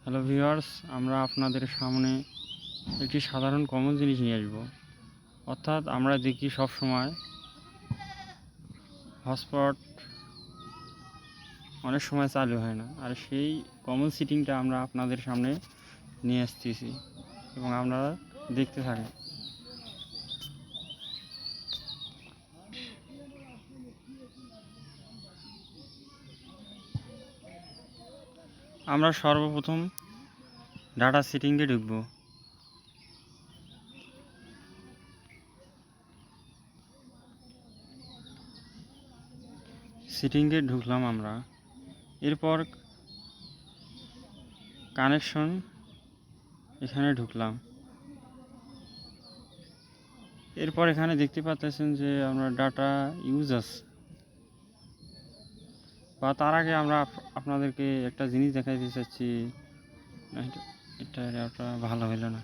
Hello viewers, আমরা আপনাদের সামনে একটি সাধারণ কমন জিনিস নিয়ে আসব। অর্থাৎ আমরা দেখি সব সময় হটস্পট অনেক সময় চালু হয় না, আর সেই কমন সেটিংটা আমরা আপনাদের সামনে নিয়ে আসতেছি এবং আপনারা দেখতে থাকেন। আমরা সর্বপ্রথম ডাটা সেটিংয়ে ঢুকব। সেটিংয়ে ঢুকলাম আমরা। এরপর কানেকশন এখানে ঢুকলাম। এরপর এখানে দেখতে পাচ্ছেন যে আমরা ডাটা ইউজ আছে, বা তার আগে আমরা আপনাদেরকে একটা জিনিস দেখাইতে চাচ্ছি। এটা ভালো হইল না।